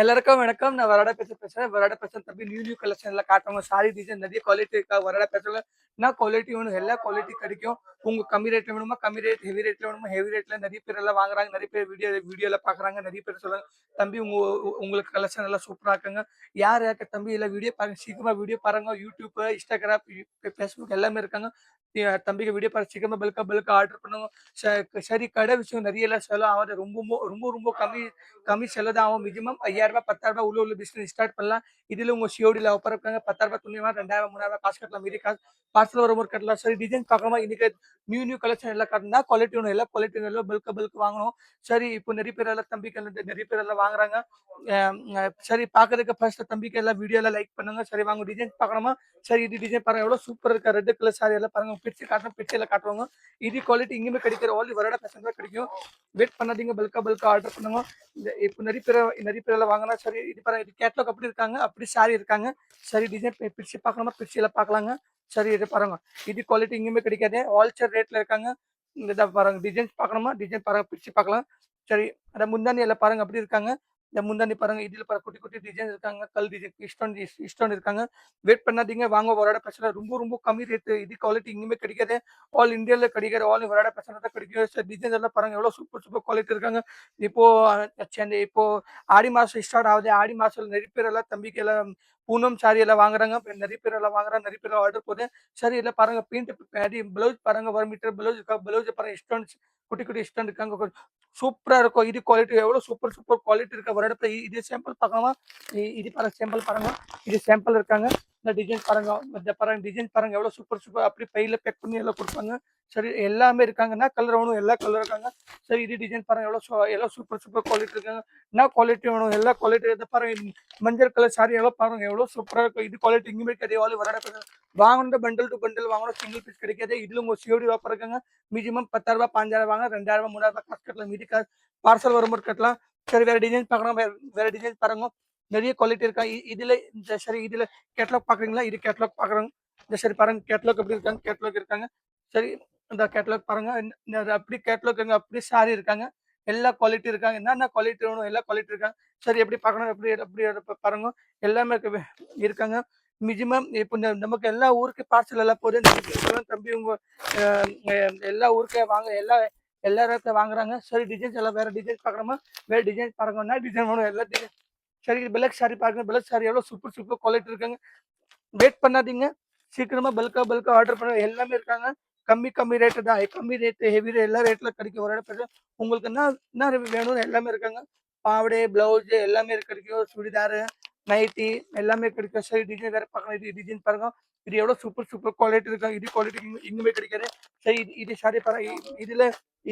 எல்லாருக்கும் வணக்கம். நான் வரடா பேசுறேன். வரடா பேசுறேன் தம்பி நியூ கலெக்ஷன்ல காட்டுறோங்க. சாரி டிசைன் நெறைய குவாலிட்டி இருக்கா. வரடா பேசுறேன். நான் குவாலிட்டி வேணும். எல்லா குவாலிட்டி கிடைக்கும். உங்க கம்மி ரேட்ல வேணுமா, கம்மி ரேட், ஹெவி ரேட்ல வேணுமா, ஹெவி ரேட்ல நெறைய பேர் எல்லாம் வாங்குறாங்க. நெறைய பேர் வீடியோல பார்க்குறாங்க. நெறைய பேர் சொல்றாங்க, "தம்பி உங்களுக்கு கலெக்ஷன் எல்லாம் சூப்பரா இருக்குங்க." யார் யாருக்கு தம்பி இல்ல வீடியோ பாருங்க. சீக்கிரமா வீடியோ பாருங்க. YouTube, Instagram, Facebook எல்லாமே இருக்காங்க. தம்பிக்கு வீடியோ பாருங்க. சீக்கிரமா பல்கா ஆர்டர் பண்ணுங்க. சரி கடை விஷயம் நெறைய எல்லாம் செலவு ஆகாது. ரொம்ப கம்மி கம்மி செலவு தான் ஆகும். மினிமம் ரூ. 5000 ரூ. 10,000 உள்ள பிசினஸ் ஸ்டார்ட் பண்ணலாம். இதுல உங்க சிஓடில ஆஃபர் இருக்காங்க. ரூ. 10,000 துணியா ரூ. 2000 3000 காசு கட்டலாம். மீதி காசு பார்சல் வரும்போது கட்டலாம். சரி டிசைன் பார்க்கணுமா? இன்னைக்கு நியூ கலெக்ஷன் எல்லாம் காட்டுனா குவாலிட்டி வேணும். எல்லா குவாலிட்டி எல்லாம் பல்க் வாங்கணும். சரி இப்போ நெறைய பேர் எல்லாம் தம்பிக்கு எல்லாம் நெறைய பேர் எல்லாம் வாங்குறாங்க. சரி பார்க்கறதுக்கு ஃபர்ஸ்ட் தம்பிக்கு எல்லாம் வீடியோ எல்லாம் லைக் பண்ணுங்க. சரி வாங்க டிசைன் பார்க்கணுமா? சரி இது டிசைன் பாருங்க எவ்வளவு சூப்பர் இருக்கா. ரெட் கலர் சாரி எல்லாம் பாருங்க. பிரிச்சு காட்டுறோம். பிரிச்சு எல்லாம் காட்டுவாங்க. இது குவாலிட்டி இங்கேயுமே கிடைக்கிற ஓன்லி வரடா பேசன் தான் கிடைக்கும். வெயிட் பண்ணாதீங்க. பல்கா ஆர்டர் பண்ணுங்க. இப்போ நெறைய பேர் எல்லாம் வாங்கினா சரி இது பாருங்க. இது கேட்லாக் அப்படி இருக்காங்க. அப்படி சாரி இருக்காங்க. சரி டிசைன் பிரிச்சு பார்க்கணுமா? பிரிச்சு எல்லாம் பார்க்கலாங்க. சரி இது பாருங்க. இது குவாலிட்டி இங்கேயுமே கிடைக்காது. ஹோல்சேல் ரேட்ல இருக்காங்க. இந்த பாருங்க டிசைன்ஸ் பார்க்கணுமா? டிசைன் பாருங்க பிரிச்சு பார்க்கலாம். சரி அந்த முந்தானி எல்லாம் பாருங்க அப்படி இருக்காங்க. இந்த முந்தானி பாருங்க. இதுல பாருங்க குட்டி குட்டி டிசைன் இருக்காங்க. கல் டிசைன் இஸ்டோன் இருக்காங்க. வெயிட் பண்ணாதீங்க. வாங்க வரடா பிரச்சனை ரொம்ப கம்மி ரேட். இது குவாலிட்டி இங்கேயுமே கிடைக்காது. ஆல் இந்தியால கிடைக்கிற ஆல் வரடா பிரச்சனை தான் கிடைக்கும். சார் டிசைன் எல்லாம் பாருங்க எவ்வளவு சூப்பர் குவாலிட்டி இருக்காங்க. இப்போ சென்னை இப்போ ஆடி மாசம் ஸ்டார்ட் ஆகுது. ஆடி மாசம் நெறைய பேர் எல்லாம் தம்பிக்கு எல்லாம் பூனம் சாரி எல்லாம் வாங்குறாங்க. நெறைய பேர் எல்லாம் வாங்குறாங்க. நெறைய பேர் ஆர்டர் போகுது. சரி இல்ல பாருங்க பெயிண்ட் ப்ளவுஸ் பாருங்க 1 மீட்டர் ப்ளவுஸ் இருக்கா. ப்ளவுஸ் பாருங்க ஸ்டோன்ஸ் குட்டி குட்டி ஸ்டோன் இருக்காங்க. சூப்பரா இருக்கும். இது குவாலிட்டி எவ்வளவு சூப்பர் குவாலிட்டி இருக்க ஒரு இடத்துல இது சாம்பிள் பார்க்கலாமா? இது பாருங்க சாம்பிள் பாருங்க. இது சாம்பிள் இருக்காங்க. இந்த டிசைன் பாருங்க. இந்த பாருங்க டிசைன் பாருங்க எவ்வளவு சூப்பர் அப்படி பையில பேக் பண்ணி எல்லாம் கொடுப்பாங்க. சரி எல்லாமே இருக்காங்கன்னா கலர் வேணும். எல்லா கலர் இருக்காங்க. சரி இது டிசைன் பாருங்க எவ்வளவு சூப்பர் குவாலிட்டி இருக்காங்க. என்ன குவாலிட்டி வேணும்? எல்லா குவாலிட்டி இதை பாருங்க. மஞ்சள் கலர் சாரி எவ்வளவு பாருங்க எவ்வளவு சூப்பரா இருக்கும். இது குவாலிட்டி இங்குமே கிடையாது. வரட வாங்கணும் பண்டல் டு பண்டல் வாங்கணும். சிங்கிள் பீஸ் கிடைக்காது. இதுல உங்க சிஓடி ஆஃபர் இருக்காங்க. மினிமம் ரூ. 10,000 5,000 வாங்க. 2,000 3,000 காசு கட்டலாம். மீதி காசு பார்சல் வரும்போது கட்டலாம். சரி வேற டிசைன் பார்க்கணும். வேற டிசைன் பாருங்க. நிறைய குவாலிட்டி இருக்கா. இதுல இந்த சரி இதுல கேட்லாக் பாக்குறீங்களா? இது கேட்லாக் பாக்குறோம். இந்த சரி பாருங்க கேட்லாக் எப்படி இருக்காங்க. கேட்லாக் இருக்காங்க. சரி இந்த கேட்லாக் பாருங்க. அப்படி கேட்லாக் அப்படி சாரி இருக்காங்க. எல்லா குவாலிட்டி இருக்காங்க. என்னென்ன குவாலிட்டி வேணும் எல்லா குவாலிட்டி இருக்காங்க. சரி எப்படி பார்க்கணும் எப்படி எப்படி பாருங்க. எல்லாமே இருக்காங்க. மினிமம் இப்போ நமக்கு எல்லா ஊருக்கு பார்சல் எல்லாம் போகுது. தம்பி உங்க எல்லா ஊருக்கு வாங்க எல்லா இடத்துல வாங்குறாங்க. சரி டிசைன்ஸ் எல்லாம் வேற டிசைன்ஸ் பார்க்கணுமா? வேற டிசைன்ஸ் பாருங்கன்னா டிசைன் வேணும். எல்லா டிசைன் சரி பிளக் சாரி பாருங்க. பிளக் சாரி எவ்வளவு சூப்பர் குவாலிட்டி இருக்காங்க. வெயிட் பண்ணாதீங்க. சீக்கிரமா பல்கா ஆர்டர் பண்ணுங்க. எல்லாமே இருக்காங்க. கம்மி ரேட்டு தான். கம்மி ரேட் ஹெவி ரேட் எல்லா ரேட்ல கிடைக்கும். ஒரு இடத்துல உங்களுக்கு என்ன வேணும் எல்லாமே இருக்காங்க. பாவாடை பிளவுஸ் எல்லாமே கிடைக்கும். சுடிதார் நைட்டி எல்லாமே கிடைக்கும். சரி டிசைன் வேற பார்க்கலாம். இது டிசைன் பாருங்க. இது எவ்வளவு சூப்பர் குவாலிட்டி இருக்காங்க. இது குவாலிட்டி இங்குமே கிடைக்காது. சரி இது சாரி பாருங்க.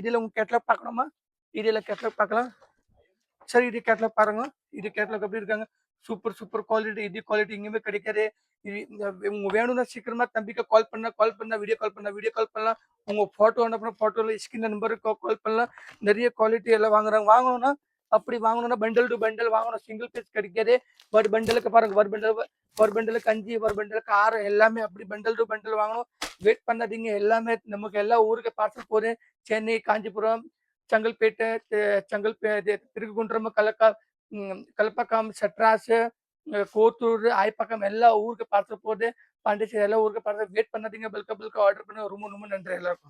இதுல உங்க கேட்லாக் பார்க்கணுமா? இதுல கேட்லாக் பார்க்கலாம். சரி இது கேட்லாக் பாருங்க. இது கேட்லாக் எப்படி இருக்காங்க. Super quality. இது குவாலிட்டி எங்கேயுமே கிடைக்காது. இது உங்க வேணும்னா சீக்கிரமா தம்பிக்கு கால் பண்ணா வீடியோ கால் பண்ணலாம். உங்க போட்டோ அனுப்புனா போட்டோல ஸ்கிரீன் நம்பருக்கு கால் பண்ணலாம். நிறைய குவாலிட்டி எல்லாம் வாங்குறாங்க. வாங்கணும்னா பண்டல் டு பண்டல் வாங்கணும். சிங்கிள் பீஸ் கிடைக்காது. ஒரு பண்டலுக்கு பாருங்க. ஒரு பண்டலுக்கு 5 ஒரு பண்டலுக்கு 6 எல்லாமே அப்படி பண்டல் டு பண்டல் வாங்கணும். வெயிட் பண்ணாதீங்க. எல்லாமே நமக்கு எல்லா ஊருக்கு பார்சல் போகுது. சென்னை, காஞ்சிபுரம், செங்கல்பேட்டு, இது திருக்குன்றம், கலப்பக்கம், செட்ராஸ், கோத்தூர், ஆய்ப்பக்கம் எல்லா ஊருக்கு பார்சல் போகுது. பாண்டிச்சேரி எல்லா ஊருக்கு பார்சல். வெயிட் பண்ணாதீங்க. பல்கா ஆர்டர் பண்ணுங்க. ரொம்ப நன்றி எல்லாருக்கும்.